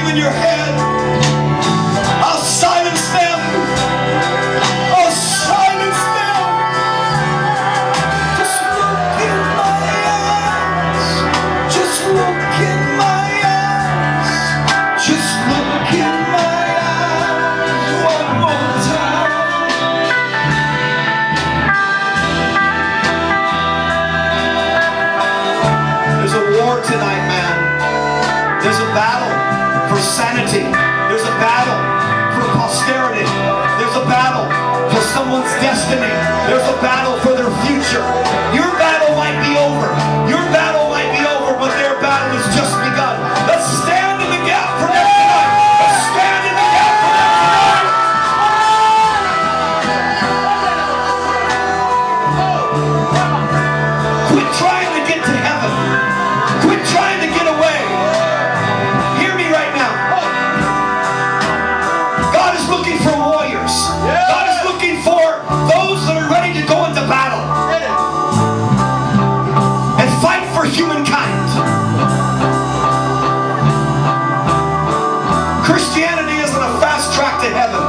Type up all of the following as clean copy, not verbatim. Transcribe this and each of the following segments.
in your head. I'll silence them. I'll silence them. Just look in my eyes. Just look in my eyes. Just look in my eyes one more time. There's a war tonight, man. There's a battle for sanity. There's a battle for posterity. There's a battle for someone's destiny. There's a battle for their future. Your battle might be over. Your battle might be over, but their battle has just begun. Let's stand in the gap for them tonight. Let's stand in the gap for them tonight. Quit trying to get to heaven. Quit trying to get away. Hear me right now. God is looking for warriors. God is looking for those that are ready to go into battle and fight for humankind. Christianity isn't a fast track to heaven.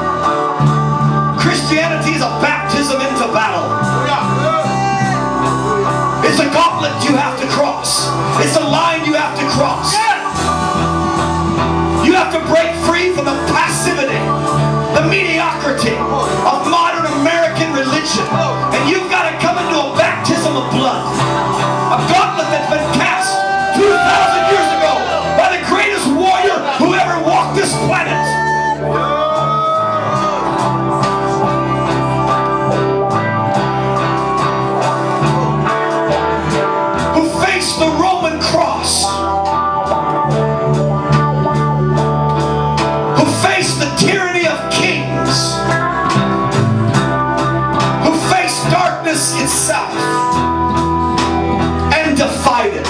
Christianity is a baptism into battle. It's a gauntlet you have to cross. It's a line you have to cross. You have to break free from the passivity, the mediocrity of modern American religion. And you've got to come into a baptism of blood. A gauntlet that's been cast 2,000 years ago by the greatest warrior who ever walked this planet. Who faced the Roman cross. Who faced the tyranny of kings. Who faced darkness itself and defied it.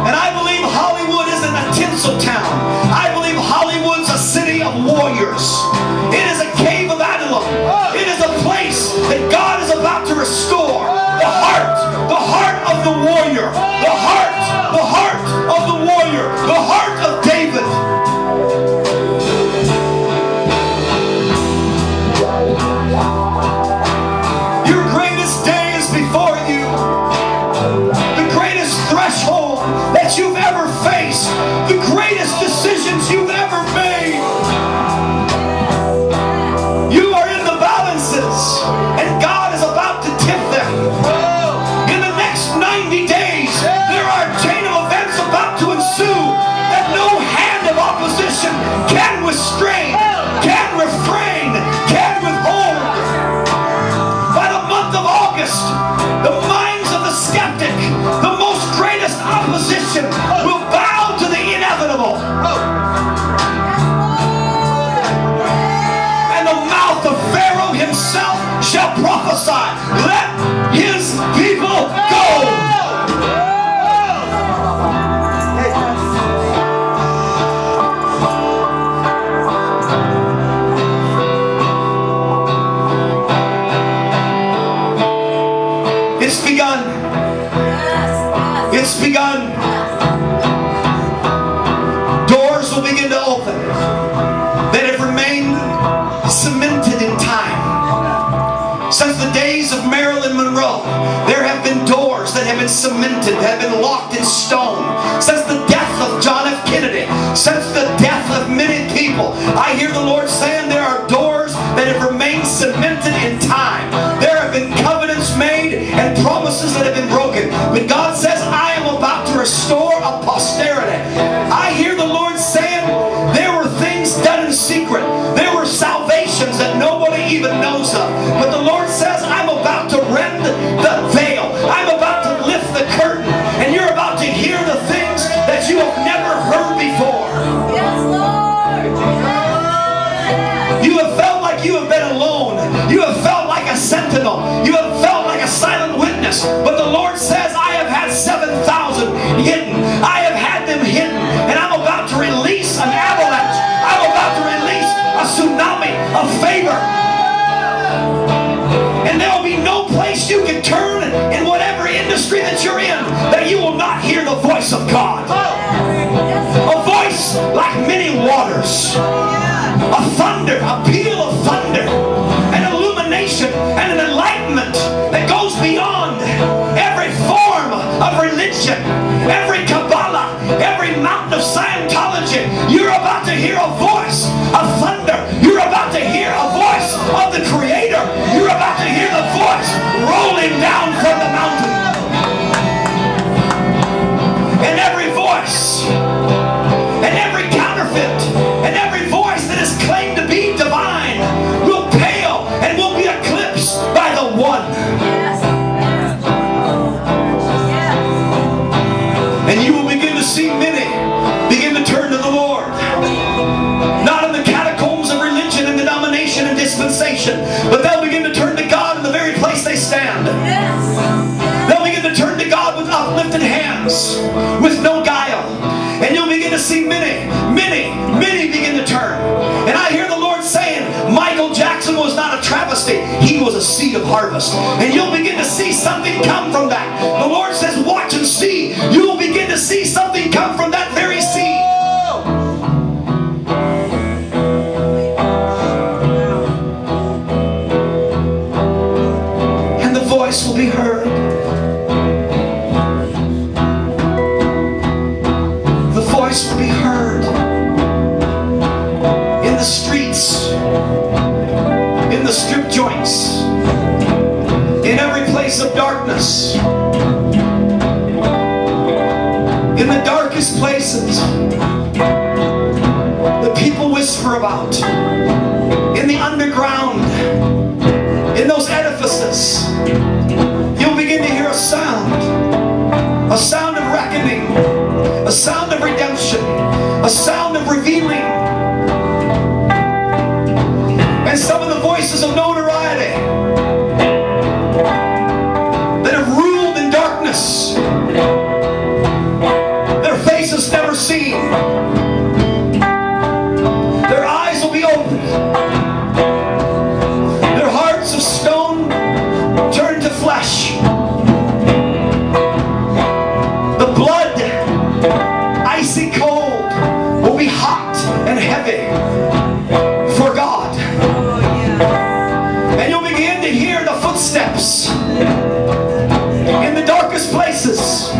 And I believe Hollywood isn't a tinsel town. I believe Hollywood's a city of warriors. It is a cave of Adullam. It is a place that God is about to restore. The heart of the warrior. The heart of the warrior. The heart of David. Your greatest day is before you. The greatest threshold that you've ever faced. The greatest decisions you've ever made. You are in the balances, and God is about to tip them. In the next 90 days, there are a chain of events about to ensue that no hand of opposition can restrain, can refrain, can withhold. By the month of August, the minds of the skeptic, the most greatest opposition, will bow to the inevitable. And the mouth of Pharaoh himself shall prophesy. Let his people go. It's begun. It's begun. Doors will begin to open that have remained cemented in time. Since the days of Marilyn Monroe, there have been doors that have been cemented, have been locked in stone. Since the death of John F. Kennedy, since the death of many people, I hear the Lord saying there are doors that have remained cemented in time. There have been covenants made and promises that have been broken. But God says, I am about to restore a posterity. I hear the Lord saying there were things done in secret. There were salvations that nobody even knows of. But the Lord says, I'm about to rend the veil. I'm about to lift the curtain. And you're about to hear the things that you have never heard before. Yes, Lord. You have felt like you have been alone. You have felt like a sentinel. You have felt like a silent witness. But the Lord says, I have had 7,000 hidden. I have had them hidden. And I'm about to release an avalanche. I'm about to release a tsunami of favor. And there will be no place you can turn in whatever industry that you're in that you will not hear the voice of God. every Kabbalah, every mountain of Scientology, you're about to hear a voice of thunder. You're about to hear a voice of the Creator. You're about to hear the voice rolling down from the mountain. And every voice, and every counterfeit, and every voice that is claimed to be divine will pale and will be eclipsed by the one. And you will begin to see many begin to turn to the Lord. Not in the catacombs of religion and denomination and dispensation, but they'll begin to turn to God in the very place they stand. They'll begin to turn to God with uplifted hands, with no guile. And you'll begin to see many begin to turn. And I hear the Lord saying, Michael Jackson was not a travesty. He was a seed of harvest. And you'll begin to see something come from that. The Lord says, watch and see. You'll begin to see something come from that very seed. And the voice will be heard. The voice will be heard in the streets, in the strip joints, in every place of darkness, in the darkest places that people whisper about, in the underground, in those edifices. You'll begin to hear a sound of reckoning, a sound of redemption, a sound of revealing. And some of the voices of notoriety that have ruled in darkness, their faces never seen, their eyes will be opened, their hearts of stone turn to flesh, the blood, icy cold, will be hot and heavy for God. And you'll begin to hear the footsteps in the darkest places.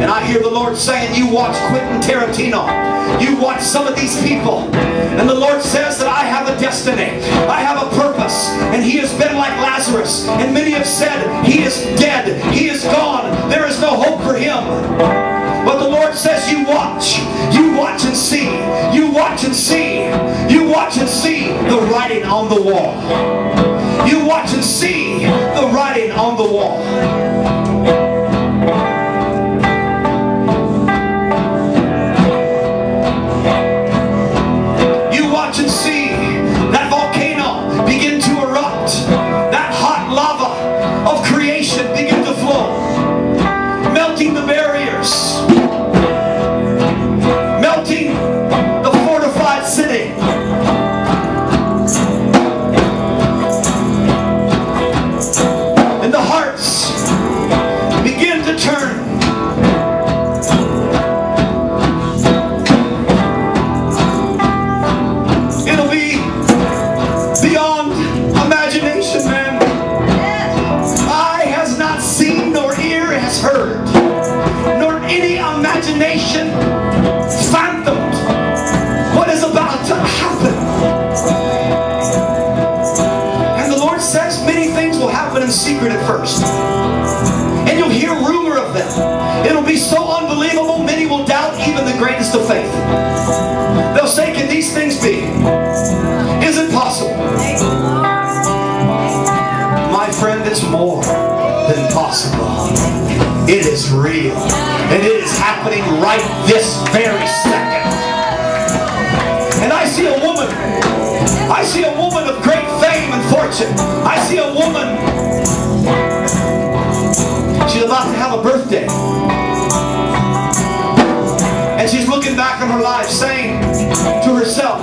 And I hear the Lord saying, you watch Quentin Tarantino, you watch some of these people, and the Lord says that I have a destiny, I have a purpose, and he has been like Lazarus, and many have said he is dead, he is gone, there is no hope for him. But the Lord says, you watch and see, you watch and see, you watch and see the writing on the wall. You watch and see the writing on the wall. You watch and see that volcano begin to erupt, that hot lava of creation begin to flow, melting the barriers, melting the fortified city. And the hearts begin to turn. It'll be beyond imagination, man. Eye has not seen, nor ear has heard, nor any imagination fathomed what is about to happen. And the Lord says many things will happen in secret at first. And you'll hear rumor of them. It'll be so unbelievable, many will doubt even the greatest of faith. They'll say, can these things be? Is it possible? My friend, it's more than possible. It is real. And it is happening right this very second. And I see a woman of great fame and fortune. I see a woman, she's about to have a birthday. And she's looking back on her life saying to herself,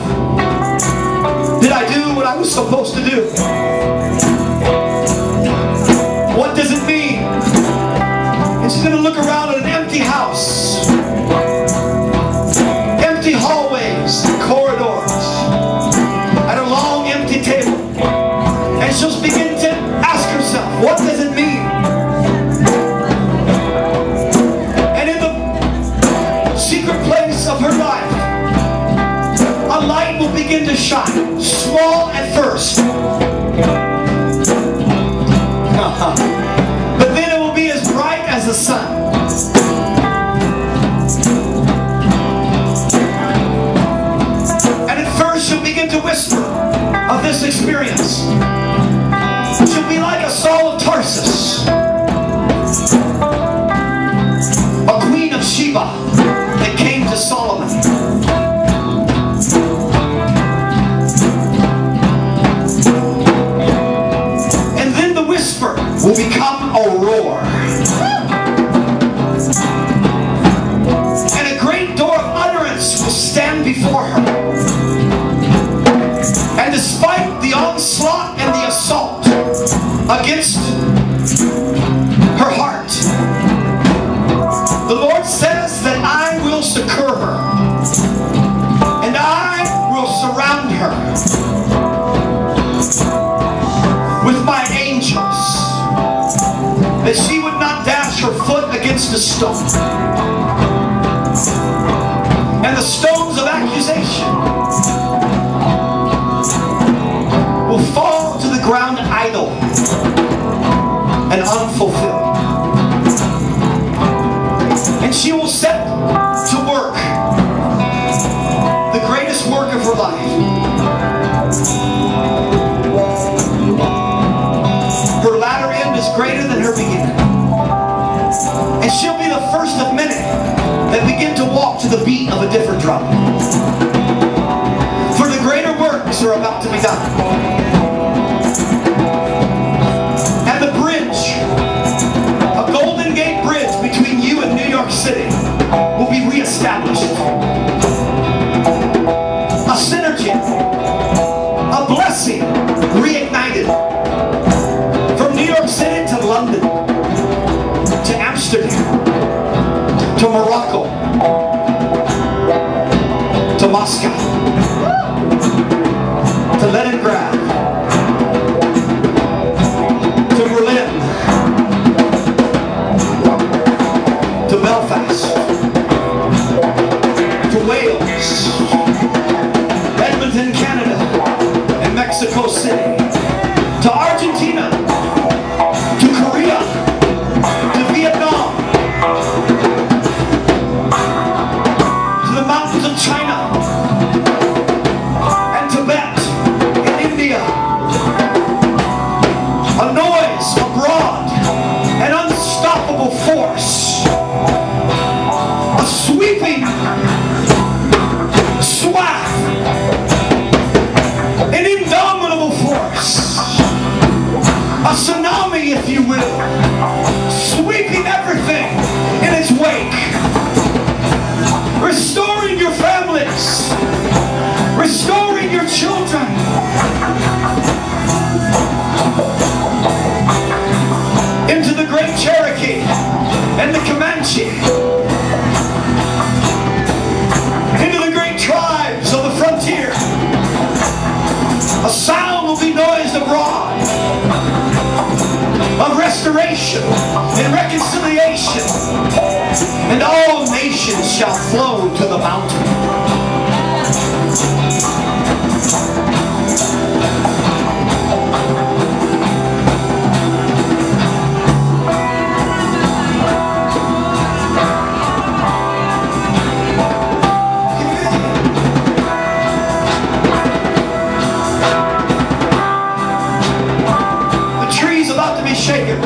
did I do what I was supposed to do? What does it mean? And she's going to look around at an empty house, empty hallways, corridors, and a long empty table. And she'll begin to ask will become a roar. And a great door of utterance will stand before her. And despite the onslaught and the assault against her heart, the Lord says that I will succor her. And I will surround her with my angels, that she would not dash her foot against a stone. And the stones of accusation will fall to the ground idle and unfulfilled. And she will set to work the greatest work of her life. Her latter end is greater than her beginning. And she'll be the first of many that begin to walk to the beat of a different drum. For the greater works are about to be done. And the bridge, a Golden Gate Bridge between you and New York City, will be reestablished. A synergy, a blessing reignited from New York City to London, to Amsterdam, to Morocco, to Moscow, to Leningrad, to Berlin, to Belfast, to Wales, Edmonton, Canada, and Mexico City, to Argentina, to Korea, to Vietnam, to the mountains of China, and Tibet, in India. A noise abroad, an unstoppable force, a sweeping swath, an indomitable force, a tsunami, if you will, sweeping everything in its wake, restoring your families, restoring your children, into the great Cherokee and the Comanche, into the great tribes of the frontier. A sound will be noised abroad of restoration and reconciliation, and all nations shall flow to the mountain. Shaken.